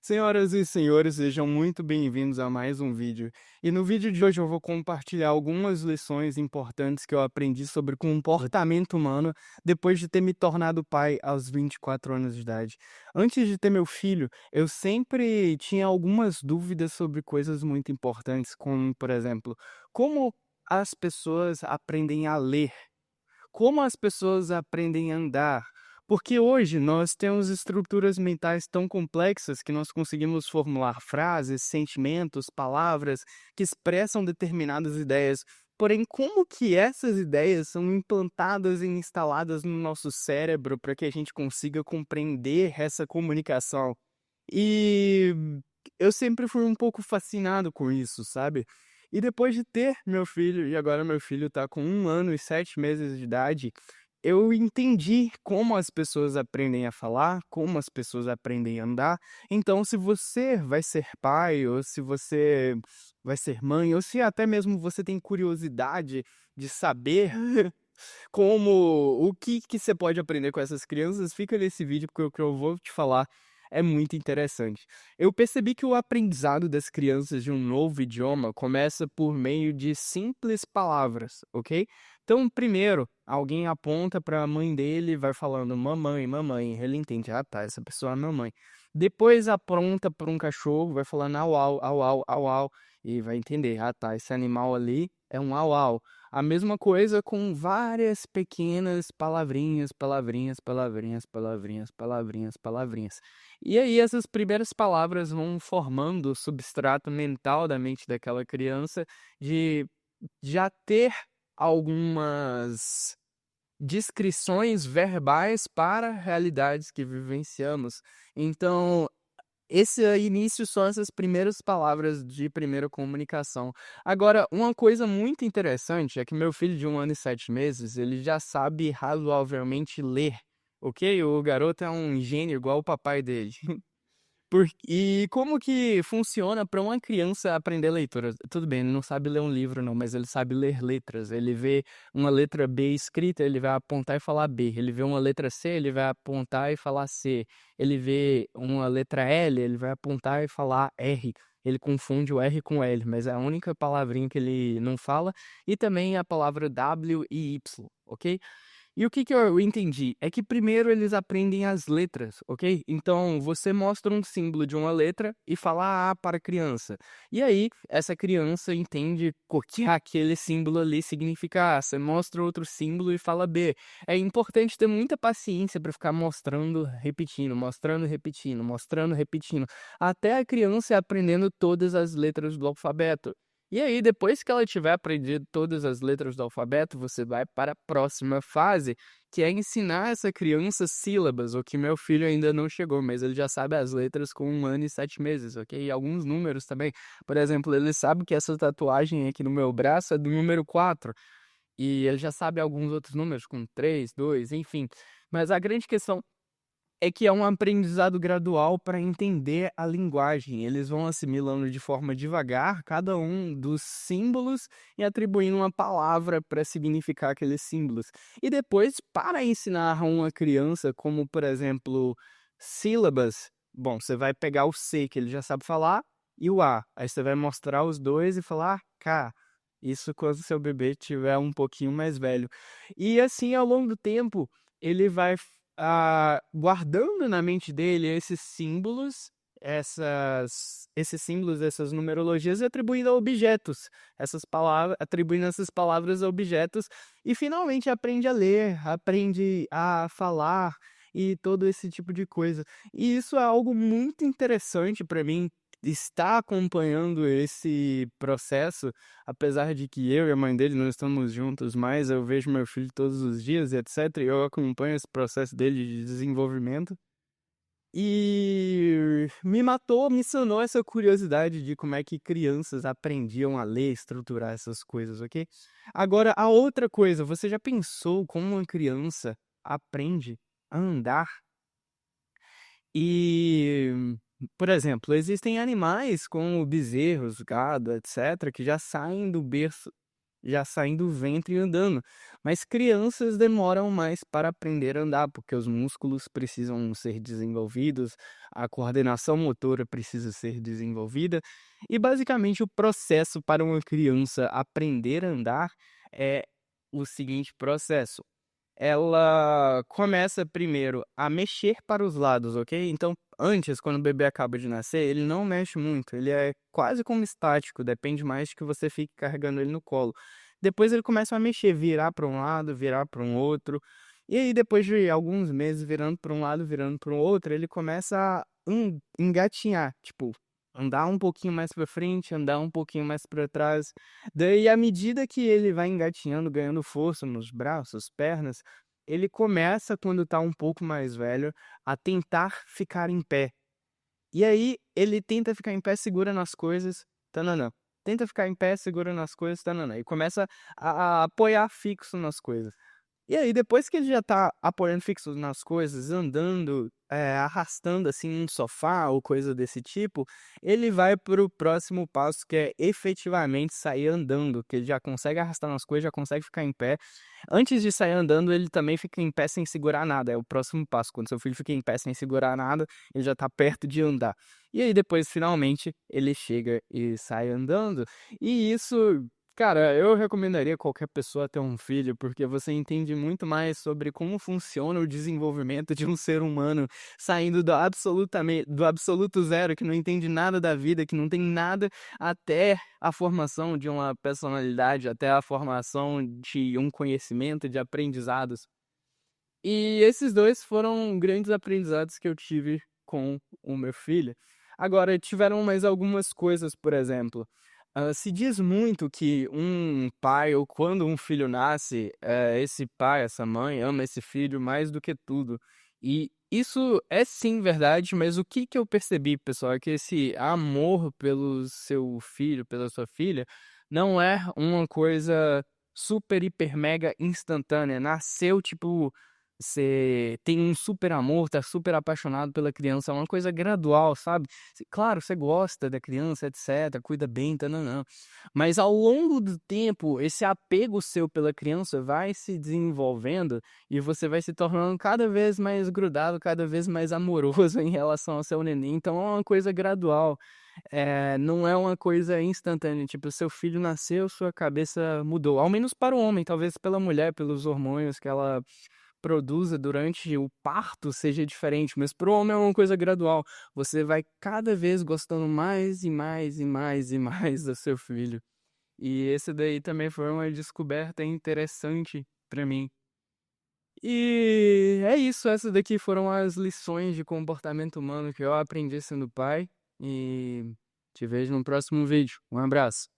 Senhoras e senhores, sejam muito bem-vindos a mais um vídeo. E no vídeo de hoje eu vou compartilhar algumas lições importantes que eu aprendi sobre comportamento humano depois de ter me tornado pai aos 24 anos de idade. Antes de ter meu filho, eu sempre tinha algumas dúvidas sobre coisas muito importantes, como, por exemplo, como as pessoas aprendem a ler, como as pessoas aprendem a andar. Porque hoje nós temos estruturas mentais tão complexas que nós conseguimos formular frases, sentimentos, palavras que expressam determinadas ideias. Porém, como que essas ideias são implantadas e instaladas no nosso cérebro para que a gente consiga compreender essa comunicação? E eu sempre fui um pouco fascinado com isso, sabe? E depois de ter meu filho, e agora meu filho tá com 1 ano e 7 meses de idade, eu entendi como as pessoas aprendem a falar, como as pessoas aprendem a andar. Então, se você vai ser pai, ou se você vai ser mãe, ou se até mesmo você tem curiosidade de saber como o que você pode aprender com essas crianças, fica nesse vídeo, porque o que eu vou te falar é muito interessante. Eu percebi que o aprendizado das crianças de um novo idioma começa por meio de simples palavras, ok? Então, primeiro, alguém aponta para a mãe dele e vai falando mamãe, mamãe. Ele entende, ah tá, essa pessoa é mamãe. Depois aponta para um cachorro, vai falando au au, au au, au au, e vai entender, ah tá, esse animal ali é um au au. A mesma coisa com várias pequenas palavrinhas, palavrinhas, palavrinhas, palavrinhas, palavrinhas, palavrinhas. E aí essas primeiras palavras vão formando o substrato mental da mente daquela criança de já ter algumas descrições verbais para realidades que vivenciamos. Então, esse início são essas primeiras palavras de primeira comunicação. Agora, uma coisa muito interessante é que meu filho de 1 ano e 7 meses, ele já sabe razoavelmente ler, ok? O garoto é um gênio igual o papai dele. E como que funciona para uma criança aprender leitura? Tudo bem, ele não sabe ler um livro não, mas ele sabe ler letras. Ele vê uma letra B escrita, ele vai apontar e falar B. Ele vê uma letra C, ele vai apontar e falar C. Ele vê uma letra L, ele vai apontar e falar R. Ele confunde o R com L, mas é a única palavrinha que ele não fala. E também a palavra W e Y, ok? E o que que eu entendi? É que primeiro eles aprendem as letras, ok? Então você mostra um símbolo de uma letra e fala A para a criança. E aí essa criança entende que aquele símbolo ali significa A. Você mostra outro símbolo e fala B. É importante ter muita paciência para ficar mostrando, repetindo, mostrando, repetindo, mostrando, repetindo, até a criança ir aprendendo todas as letras do alfabeto. E aí, depois que ela tiver aprendido todas as letras do alfabeto, você vai para a próxima fase, que é ensinar essa criança sílabas, o que meu filho ainda não chegou, mas ele já sabe as letras com 1 ano e 7 meses, ok? E alguns números também. Por exemplo, ele sabe que essa tatuagem aqui no meu braço é do número 4, e ele já sabe alguns outros números, com 3, 2, enfim. Mas a grande questão é que é um aprendizado gradual para entender a linguagem. Eles vão assimilando de forma devagar cada um dos símbolos e atribuindo uma palavra para significar aqueles símbolos. E depois, para ensinar a uma criança, como por exemplo, sílabas, bom, você vai pegar o C, que ele já sabe falar, e o A. Aí você vai mostrar os dois e falar K. Isso quando seu bebê tiver um pouquinho mais velho. E assim, ao longo do tempo, ele vai guardando na mente dele esses símbolos, essas numerologias e atribuindo a objetos, essas palavras, atribuindo essas palavras a objetos e finalmente aprende a ler, aprende a falar e todo esse tipo de coisa. E isso é algo muito interessante para mim, estar acompanhando esse processo, apesar de que eu e a mãe dele não estamos juntos mais, eu vejo meu filho todos os dias e etc. E eu acompanho esse processo dele de desenvolvimento. E me sanou essa curiosidade de como é que crianças aprendiam a ler, estruturar essas coisas, ok? Agora, a outra coisa, você já pensou como uma criança aprende a andar? E, por exemplo, existem animais como bezerros, gado, etc., que já saem do berço já saem do ventre andando. Mas crianças demoram mais para aprender a andar, porque os músculos precisam ser desenvolvidos, a coordenação motora precisa ser desenvolvida, e basicamente o processo para uma criança aprender a andar é o seguinte processo: ela começa primeiro a mexer para os lados, ok? Então, antes, quando o bebê acaba de nascer, ele não mexe muito, ele é quase como estático, depende mais de que você fique carregando ele no colo. Depois ele começa a mexer, virar para um lado, virar para um outro. E aí, depois de alguns meses virando para um lado, virando para o outro, ele começa a engatinhar, tipo, andar um pouquinho mais para frente, andar um pouquinho mais para trás. Daí, à medida que ele vai engatinhando, ganhando força nos braços, pernas, ele começa, quando tá um pouco mais velho, a tentar ficar em pé. E aí, ele tenta ficar em pé, segura nas coisas, tã-nã-nã. Tenta ficar em pé, segura nas coisas, tã-nã-nã. E começa a apoiar fixo nas coisas. E aí, depois que ele já tá apoiando fixo nas coisas, andando, arrastando, assim, um sofá ou coisa desse tipo, ele vai para o próximo passo, que é efetivamente sair andando, que ele já consegue arrastar nas coisas, já consegue ficar em pé. Antes de sair andando, ele também fica em pé sem segurar nada, é o próximo passo. Quando seu filho fica em pé sem segurar nada, ele já tá perto de andar. E aí depois, finalmente, ele chega e sai andando. E isso, cara, eu recomendaria qualquer pessoa ter um filho, porque você entende muito mais sobre como funciona o desenvolvimento de um ser humano saindo do absoluto zero, que não entende nada da vida, que não tem nada, até a formação de uma personalidade, até a formação de um conhecimento, de aprendizados. E esses 2 foram grandes aprendizados que eu tive com o meu filho. Agora, tiveram mais algumas coisas, por exemplo, se diz muito que um pai, ou quando um filho nasce, esse pai, essa mãe ama esse filho mais do que tudo. E isso é sim verdade, mas o que que eu percebi, pessoal, é que esse amor pelo seu filho, pela sua filha, não é uma coisa super, hiper, mega instantânea. Nasceu, tipo, você tem um super amor, tá super apaixonado pela criança, é uma coisa gradual, sabe? Claro, você gosta da criança, etc, cuida bem, tã-nã-nã. Mas ao longo do tempo, esse apego seu pela criança vai se desenvolvendo e você vai se tornando cada vez mais grudado, cada vez mais amoroso em relação ao seu neném. Então é uma coisa gradual, não é uma coisa instantânea. Tipo, seu filho nasceu, sua cabeça mudou. Ao menos para o homem, talvez pela mulher, pelos hormônios que ela produza durante o parto seja diferente, mas para o homem é uma coisa gradual. Você vai cada vez gostando mais e mais e mais e mais do seu filho. E esse daí também foi uma descoberta interessante para mim. E é isso, essas daqui foram as lições de comportamento humano que eu aprendi sendo pai. E te vejo no próximo vídeo. Um abraço.